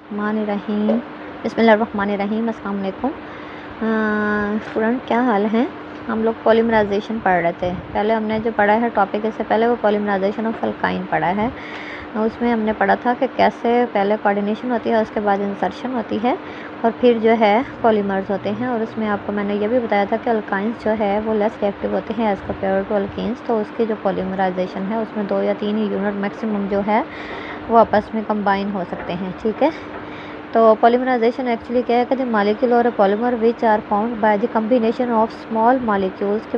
बिस्मिल्लाहिर्रहमानिर्रहीम। बिस्मिल्लाहिर्रहमानिर्रहीम। अस्सलाम वालेकुम स्टूडेंट, क्या हाल है। हम लोग पॉलीमराइजेशन पढ़ रहे थे। पहले हमने जो पढ़ा है टॉपिक, इससे पहले वो पॉलीमराइजेशन ऑफ अल्काइन पढ़ा है। उसमें हमने पढ़ा था कि कैसे पहले कोऑर्डिनेशन होती है, उसके बाद इंसर्शन होती है और फिर जो है पॉलीमर्स होते हैं। और उसमें आपको मैंने ये भी बताया था कि अल्काइंस जो है वो लेस रिएक्टिव होते हैं एज़ कम्पेयर टू अल्कीन्स। तो उसकी जो पॉलीमराइजेशन है उसमें 2 या 3 ही यूनिट मैक्सिमम जो है वो आपस में कंबाइन हो सकते हैं। ठीक है, तो पॉलीमराइजेशन एक्चुअली क्या है कि द मॉलिक्यूल और polymer which are found by the combination of small molecules के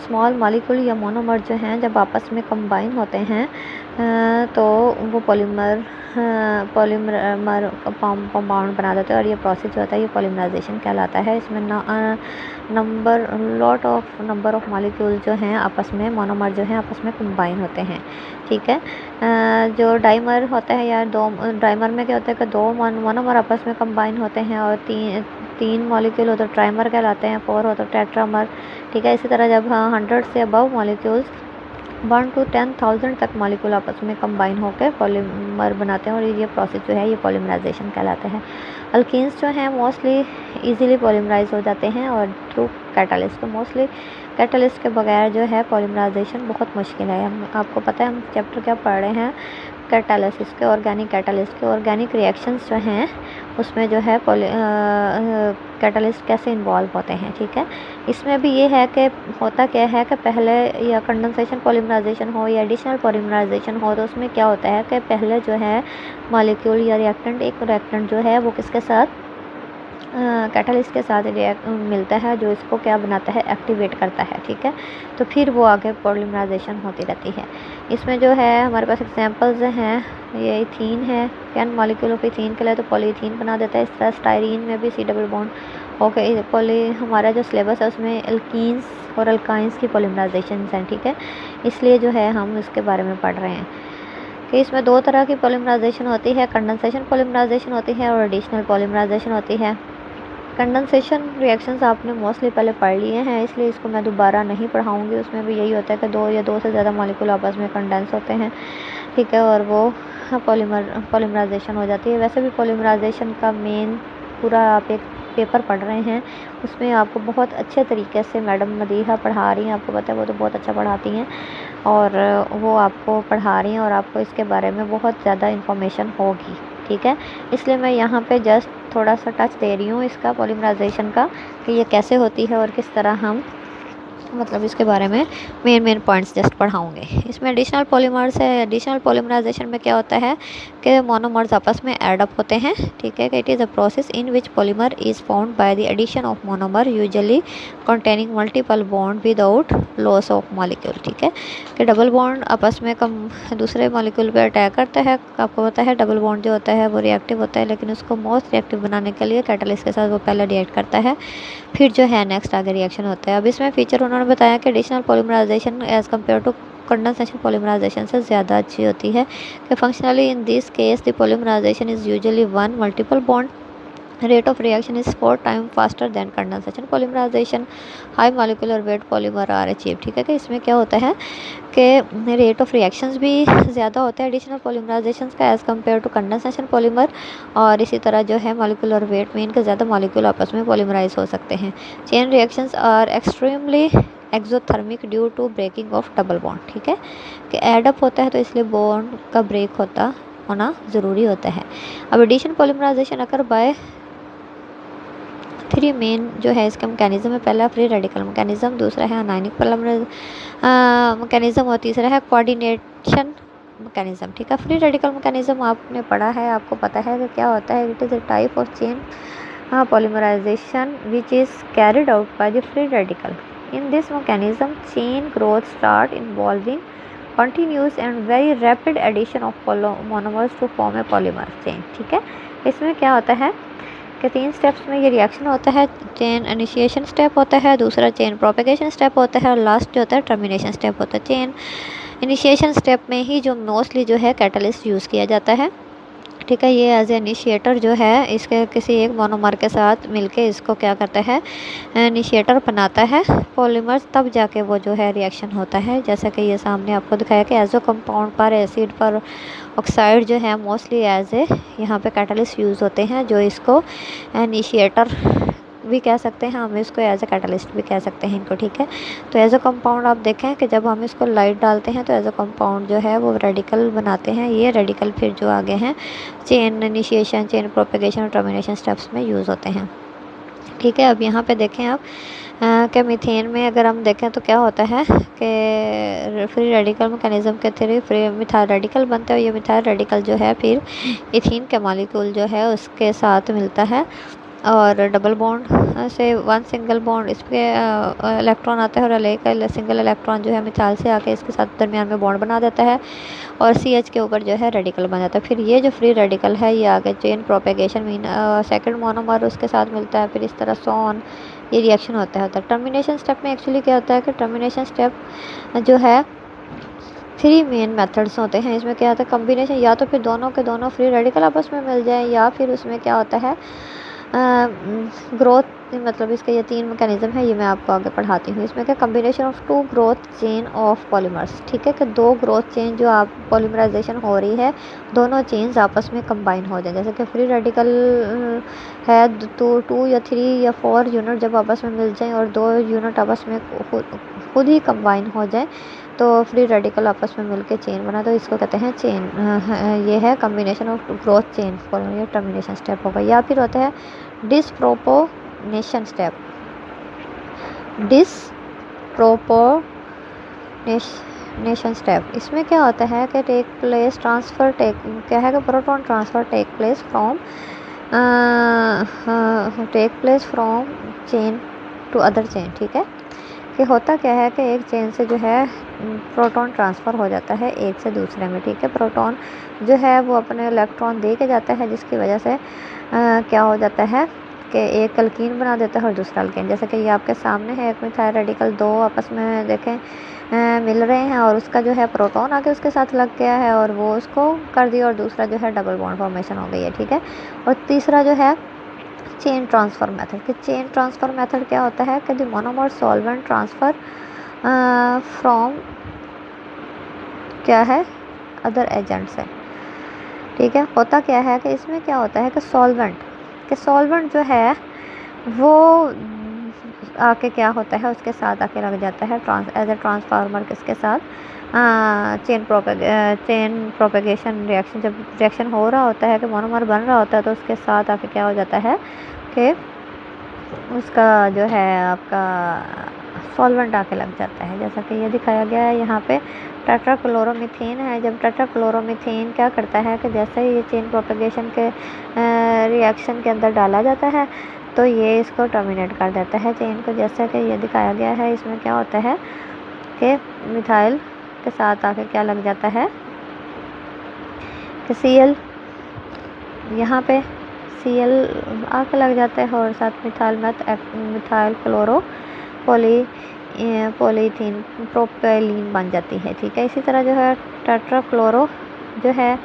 स्मॉल मॉलिक्यूल या मोनोमर जो हैं जब आपस में कंबाइन होते हैं तो वो पॉलीमर कंपाउंड बना देते हैं। और ये प्रोसेस जो होता है ये पॉलीमराइजेशन कहलाता है। इसमें नंबर ऑफ मॉलिक्यूल जो हैं आपस में, मोनोमर जो हैं आपस में कंबाइन होते हैं। ठीक है, जो डाइमर होता है या दो डाइमर में क्या होता है कि 2 मोनोमर आपस में कंबाइन होते हैं और तीन मॉलिक्यूल हो तो ट्राइमर कहलाते हैं, 4 हो तो टेट्रामर। ठीक है, इसी तरह जब 100 से अबव मॉलिक्यूल्स 1 to 10,000 तक मॉलिक्यूल आपस में कंबाइन होकर पॉलीमर बनाते हैं और ये प्रोसेस जो है ये पॉलीमराइजेशन कहलाता है। अल्कीन्स जो हैं मोस्टली इजीली पॉलीमराइज हो जाते हैं और थ्रू कैटालिस्ट। तो मोस्टली कैटालिस्ट के बगैर जो है पॉलीमराइजेशन बहुत मुश्किल है। आपको पता है हम चैप्टर क्या पढ़ रहे हैं, कैटालिसिस के, ऑर्गेनिक कैटालिस्ट के। ऑर्गेनिक रिएक्शंस जो हैं उसमें जो है कैटालिस्ट कैसे इन्वॉल्व होते हैं। ठीक है, इसमें भी ये है कि होता क्या है कि पहले या कंडेंसेशन पॉलीमराइजेशन हो या एडिशनल पॉलीमराइजेशन हो तो उसमें क्या होता है कि पहले जो है मॉलिक्यूल या रिएक्टेंट जो है वो किसके साथ, कैटालिस्ट के साथ मिलता है, जो इसको क्या बनाता है, एक्टिवेट करता है। ठीक है, तो फिर वो आगे पॉलीमराइजेशन होती रहती है। इसमें जो है हमारे पास एग्जांपल्स हैं, ये इथीन है, 10 मॉलिक्यूल ऑफ इथीन के लिए तो पॉलीथीन बना देता है। इस तरह स्टायरीन में भी C डबल बॉन्ड ओके हमारा जो सिलेबस है उसमें एल्कीन्स और अल्काइंस की पॉलीमराइजेशन हैं। ठीक है, इसलिए जो है हम इसके बारे में पढ़ रहे हैं कि इसमें 2 तरह की पॉलीमराइजेशन होती है, कंडेंसेशन पॉलीमराइजेशन होती है और एडिशनल पॉलीमराइजेशन होती है। कंडेंसेशन रिएक्शंस आपने मोस्टली पहले पढ़ लिए हैं, इसलिए इसको मैं दोबारा नहीं पढ़ाऊँगी। उसमें भी यही होता है कि 2 या 2 से ज़्यादा मॉलिक्यूल आपस में कंडेंस होते हैं। ठीक है, और वो पॉलीमराइजेशन हो जाती है। वैसे भी पॉलीमराइजेशन का मेन पूरा आप एक पेपर पढ़ रहे हैं, उसमें आपको बहुत अच्छे तरीके से मैडम मदीहा पढ़ा रही हैं। आपको पता है वो तो बहुत अच्छा पढ़ाती हैं और वो आपको पढ़ा रही हैं और आपको इसके बारे में बहुत ज़्यादा इन्फॉर्मेशन होगी। ठीक है, इसलिए मैं यहाँ पे जस्ट थोड़ा सा टच दे रही हूँ इसका पॉलीमराइजेशन का कि ये कैसे होती है और किस तरह हम मतलब इसके बारे में मेन पॉइंट्स जस्ट पढ़ाऊँगे। इसमें एडिशनल पॉलीमर्स है। एडिशनल पॉलीमराइजेशन में क्या होता है कि मोनोमर्स आपस में ऐड अप होते हैं। ठीक है, कि it is a process in which polymer is found by the addition of monomer usually containing multiple bond without loss of molecule. ठीक है, कि डबल बॉन्ड आपस में दूसरे मॉलिक्यूल पे अटैक करता है। आपको पता है डबल बॉन्ड जो होता है वो रिएक्टिव होता है, लेकिन उसको मोस्ट रिएक्टिव बनाने के लिए कैटालिस्ट के साथ वो पहले रिएक्ट करता है, फिर जो है नेक्स्ट आगे रिएक्शन होता है। अब इसमें फीचर उन्होंने बताया कि additional polymerization as compare to condensation polymerization से ज़्यादा अच्छी होती है कि functionally in this case the polymerization is usually 1 multiple bond rate of reaction is 4 times faster than condensation polymerization, high molecular weight polymer are achieved। ठीक है, कि इसमें क्या होता है कि रेट ऑफ रिएक्शंस भी ज़्यादा होता है एडिशनल पॉलीमराइजेशन का as compare to condensation polymer, और इसी तरह जो है मॉलिकुलर वेट में इनके ज़्यादा मॉलिक्यूल आपस में पॉलीमराइज हो सकते हैं। Chain reactions are extremely exothermic due to breaking of double bond. ठीक है, कि एडअप होता है तो इसलिए बॉन्ड का ब्रेक होना ज़रूरी होता है। अब addition polymerization occur by 3 main जो है इसका मैकेनिज्म है। पहला फ्री रेडिकल मैकेनिज्म, दूसरा है अनायनिक मैकेनिज्म और तीसरा है कोऑर्डिनेशन मैकेनिज्म। ठीक है, फ्री रेडिकल मैकेनिज्म आपने पढ़ा है, आपको पता है कि क्या होता है। It is a type of chain polymerization which is carried out by the free radical. In this mechanism chain growth start involving continuous and very rapid addition of monomers to form a polymer chain। ठीक है, इसमें क्या होता है कि 3 steps में ये reaction होता है। चेन इनिशिएशन स्टेप होता है, दूसरा चेन प्रोपेगेशन स्टेप होता है और लास्ट जो होता है टर्मिनेशन स्टेप होता है। चेन इनिशिएशन स्टेप में ही जो मोस्टली जो है कैटालिस्ट यूज़ किया जाता है। ठीक है। ये एज ए इनिशिएटर जो है इसके किसी एक मोनोमर के साथ मिलके इसको क्या करता है, इनिशिएटर बनाता है पॉलीमर्स, तब जाके वो जो है रिएक्शन होता है। जैसा कि ये सामने आपको दिखाया कि एजो कंपाउंड पर एसिड पर ऑक्साइड जो है मोस्टली एज ए यहाँ पे कैटलिस्ट यूज़ होते हैं, जो इसको इनिशिएटर भी कह सकते हैं, हम इसको एज ए कैटलिस्ट भी कह सकते हैं इनको। ठीक है। तो एज ए कंपाउंड आप देखें कि जब हम इसको लाइट डालते हैं तो एज ए कंपाउंड जो है वो रेडिकल बनाते हैं। ये रेडिकल फिर जो आगे हैं चेन इनिशिएशन, चेन प्रोपेगेशन और टर्मिनेशन स्टेप्स में यूज़ होते हैं। ठीक है। अब यहाँ पे देखें आप कि मीथेन में अगर हम देखें तो क्या होता है कि फ्री रेडिकल मैकेनिज्म के थ्रू फ्री मिथाइल रेडिकल बनते हैं। ये मिथाइल रेडिकल जो है फिर इथीन के मॉलिक्यूल जो है उसके साथ मिलता है और डबल बॉन्ड से वन सिंगल बॉन्ड इस पर इलेक्ट्रॉन आता है और एक सिंगल इलेक्ट्रॉन जो है मिथाइल से आके इसके साथ दरमियान में बॉन्ड बना देता है और CH के ऊपर जो है रेडिकल बन जाता है। फिर ये जो फ्री रेडिकल है ये आगे chain propagation mean second monomer उसके साथ मिलता है, फिर इस तरह सोन ये रिएक्शन होता है। टर्मिनेशन स्टेप में एक्चुअली क्या होता है कि टर्मिनेशन स्टेप जो है 3 मेन मेथड्स होते हैं। इसमें क्या होता है कम्बिनेशन, या तो फिर दोनों के दोनों फ्री रेडिकल आपस में मिल जाए, या फिर उसमें क्या होता है ग्रोथ, मतलब इसके ये 3 मैकेनिज्म है, ये मैं आपको आगे पढ़ाती हूँ। इसमें क्या combination of 2 growth chain of polymers. ठीक है कि 2 ग्रोथ चेन जो आप पॉलीमराइजेशन हो रही है दोनों चेन्स आपस में कंबाइन हो जाए। जैसे कि फ्री रेडिकल है तो 2 या 3 या 4 यूनिट जब आपस में मिल जाएं और 2 यूनिट आपस में खुद ही कंबाइन हो जाए तो फ्री रेडिकल आपस में मिलके चेन बना, तो इसको कहते हैं चेन। ये है कम्बिनेशन ऑफ ग्रोथ चेन ये टर्मिनेशन स्टेप होगा। या फिर होता है डिसप्रोपोनेशन स्टेप। डिसप्रोपोनेशन स्टेप इसमें क्या होता है कि टेक प्लेस ट्रांसफ़र क्या है कि proton transfer take place from chain to other chain. ठीक है कि होता क्या है कि एक चेन से जो है प्रोटॉन ट्रांसफ़र हो जाता है एक से दूसरे में। ठीक है। प्रोटॉन जो है वो अपने इलेक्ट्रॉन दे के जाता है, जिसकी वजह से क्या हो जाता है कि एक अल्कीन बना देता है और दूसरा अल्कीन। जैसे कि ये आपके सामने है एक मिथाइल रेडिकल, 2 आपस में देखें मिल रहे हैं और उसका जो है प्रोटॉन आके उसके साथ लग गया है और वो उसको कर दिया और दूसरा जो है डबल बॉन्ड फॉर्मेशन हो गई है। ठीक है। और तीसरा जो है चेन ट्रांसफ़र मेथड। कि चेन ट्रांसफ़र मेथड क्या होता है कि the monomer solvent transfer from क्या है अदर एजेंट्स है। ठीक है। होता क्या है कि इसमें क्या होता है कि सॉल्वेंट जो है वो आके क्या होता है उसके साथ आके लग जाता है एज ए ट्रांसफार्मर किसके साथ चेन प्रोपेगेशन रिएक्शन। जब रिएक्शन हो रहा होता है कि मोनोमर बन रहा होता है तो उसके साथ आके क्या हो जाता है कि उसका जो है आपका सॉल्वेंट आके लग जाता है। जैसा कि ये दिखाया गया है यहाँ पे टेट्राक्लोरोमीथेन है। जब टेट्राक्लोरोमीथेन क्या करता है कि जैसे ही ये चेन प्रोपेगेशन के रिएक्शन के अंदर डाला जाता है तो ये इसको टर्मिनेट कर देता है चेन को। जैसा कि ये दिखाया गया है इसमें क्या होता है कि मिथाइल के साथ आके क्या लग जाता है कि Cl, यहाँ पे Cl आके लग जाता है और साथ मिथाइल क्लोरो पॉलीथीन प्रोपेलीन बन जाती है। ठीक है। इसी तरह जो है टेट्राक्लोरो जो है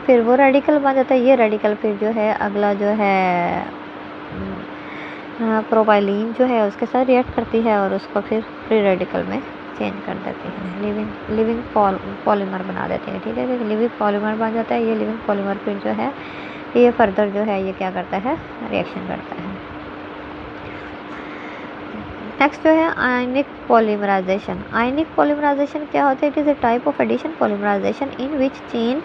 फिर वो रेडिकल बन जाता है। ये रेडिकल फिर जो है अगला जो है प्रोपाइलीन जो है उसके साथ रिएक्ट करती है और उसको फिर फ्री रेडिकल में चेंज कर देती है, लिविंग पॉलीमर बना देती है। ठीक है। लिविंग पॉलीमर बन जाता है। ये लिविंग पॉलीमर फिर जो है ये फर्दर जो है ये क्या करता है रिएक्शन करता है। नेक्स्ट जो है आयनिक पॉलीमराइजेशन। आयनिक पॉलीमराइजेशन क्या होता है? It is a type of addition polymerization in which chain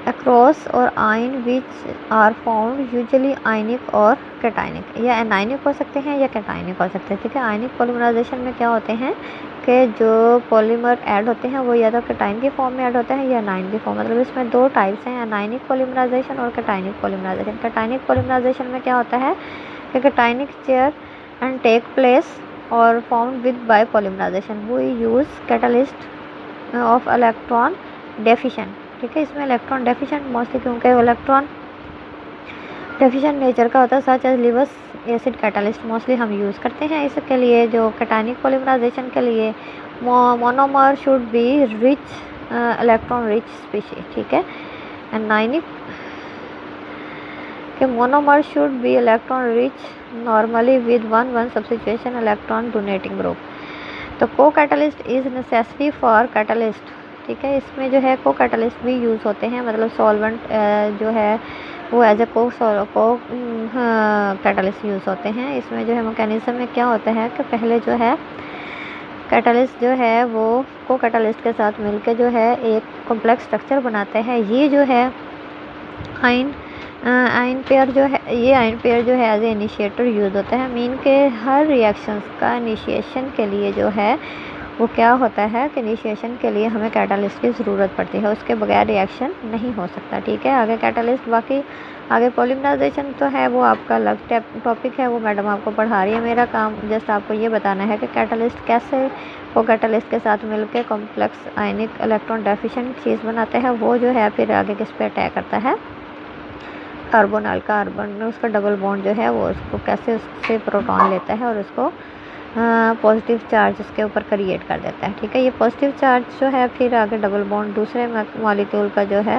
across और ion which are found usually ionic और कैटायनिक, या एनायनिक हो सकते हैं या कैटायनिक हो सकते हैं। ठीक है। आयनिक पॉलीमराइजेशन में क्या होते हैं कि जो पॉलीमर ऐड होते हैं वो या तो कैटायन की फॉर्म में ऐड होते हैं या एनायन की फॉर्म, मतलब इसमें 2 टाइप्स हैं, एनायनिक पॉलीमराइजेशन और कैटायनिक पॉलीमराइजेशन। कैटायनिक पॉलीमराइजेशन में क्या होता है कि cationic chair and take place और found with by polymerization we use catalyst of electron deficient. ठीक है। इसमें इलेक्ट्रॉन डेफिशिएंट मोस्टली क्योंकि इलेक्ट्रॉन डेफिशिएंट नेचर का होता है, such as Lewis acid catalyst mostly हम यूज़ करते हैं। इसके लिए जो कैटायनिक पॉलीमराइजेशन के लिए monomer should be rich electron rich species, ठीक है। एनायनिक के monomer should B electron rich normally with 1 substitution electron donating group. तो को catalyst is necessary for catalyst, ठीक है। इसमें जो है को कैटलिस्ट भी यूज़ होते हैं, मतलब सॉल्वेंट जो है वो एज ए को कैटलिस्ट यूज़ होते हैं। इसमें जो है मैकेनिज्म में क्या होता है कि पहले जो है कैटलिस्ट जो है वो को कैटलिस्ट के साथ मिलकर जो है एक कॉम्प्लेक्स स्ट्रक्चर बनाते हैं। ये जो है आयन पेयर जो है, ये आयन पेयर जो है एज ए इनिशिएटर यूज़ होता है। मीन के हर रिएक्शंस का इनिशिएशन के लिए जो है वो क्या होता है कि इनिशिएशन के लिए हमें कैटलिस्ट की ज़रूरत पड़ती है, उसके बगैर रिएक्शन नहीं हो सकता, ठीक है। आगे कैटलिस्ट, बाकी आगे पॉलीमराइजेशन तो है वो आपका अलग टॉपिक है, वो मैडम आपको पढ़ा रही है। मेरा काम जस्ट आपको ये बताना है कि कैटलिस्ट कैसे वो कैटलिस्ट के साथ मिलकर कॉम्प्लेक्स आयनिक इलेक्ट्रॉन डेफिशिएंट चीज़ बनाते हैं। वो जो है फिर आगे किस पे अटैक करता है, कार्बन कार्बन में उसका डबल बॉन्ड जो है वो उसको कैसे उससे प्रोटॉन लेता है और उसको पॉजिटिव चार्ज उसके ऊपर क्रिएट कर देता है, ठीक है। ये पॉजिटिव चार्ज जो है फिर आगे डबल बॉन्ड दूसरे मॉलिक्यूल का जो है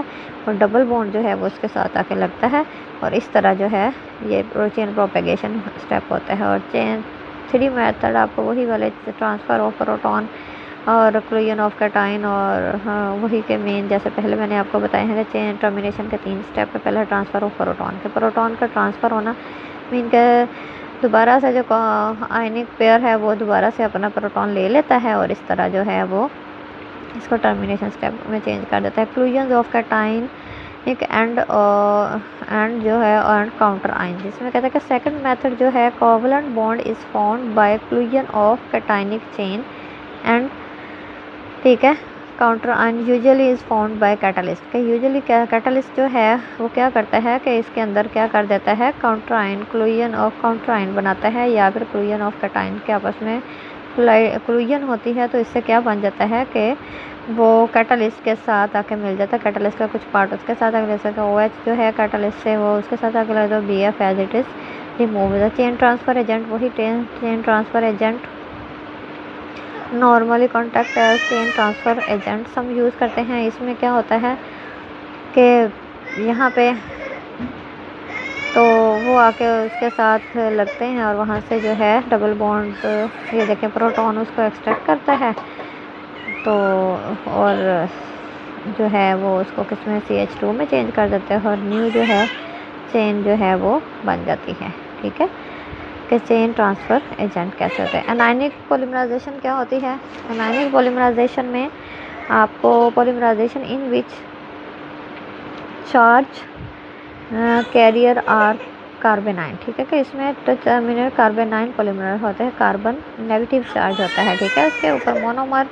और डबल बॉन्ड जो है वो उसके साथ आके लगता है और इस तरह जो है ये चेन प्रोपेगेशन स्टेप होता है। और चेन 3 मेथड आपको वही वाले ट्रांसफ़र ऑफ प्रोटॉन और क्लोजन ऑफ कैटाइन और वही के मेन, जैसे पहले मैंने आपको बताया है कि चेन टर्मिनेशन के 3 स्टेप है। पहला ट्रांसफ़र ऑफ प्रोटॉन का ट्रांसफ़र होना मीन के दोबारा से जो आयनिक पेयर है वो दोबारा से अपना प्रोटॉन ले लेता है और इस तरह जो है वो इसको टर्मिनेशन स्टेप में चेंज कर देता है। क्लूजन ऑफ कैटाइन एक एंड जो है एंड काउंटर आयन, जिसमें कहते हैं कि सेकंड मेथड जो है covalent bond is found by क्लूजन of cationic chain and, ठीक है, counter ion usually is found bye catalyst के। यूजुअली कैटलिस्ट जो है वो क्या करता है कि इसके अंदर क्या कर देता है, counter ion क्लूजन of counter ion बनाता है या फिर क्लूजन ऑफ कैटाइन के आपस में क्लूजन होती है। तो इससे क्या बन जाता है कि वो कैटलिस्ट के साथ आके मिल जाता है, कैटलिस्ट का कुछ पार्ट उसके साथ आके, जैसे कि OH जो है कैटलिस्ट से वो उसके साथ आके लगा, तो BF as it is remove the chain transfer agent. वही chain transfer agent normally contact chain transfer agents हम यूज़ करते हैं। इसमें क्या होता है कि यहाँ पे तो वो आके उसके साथ लगते हैं और वहाँ से जो है डबल बॉन्ड, ये देखें, प्रोटॉन उसको एक्सट्रैक्ट करता है तो और जो है वो उसको किसमें CH2 में चेंज कर देते हैं और न्यू जो है चेन जो है वो बन जाती है, ठीक है। कि चेन ट्रांसफ़र एजेंट कैसे होते हैं। एनायनिक पॉलीमराइजेशन क्या होती है, एनायनिक पॉलीमराइजेशन में आपको polymerization in which charge carrier are carbanion, ठीक है, कि इसमें टर्मिनल कार्बेनाइन पॉलीमर होते हैं, कार्बन नेगेटिव चार्ज होता है, ठीक है। उसके ऊपर मोनोमर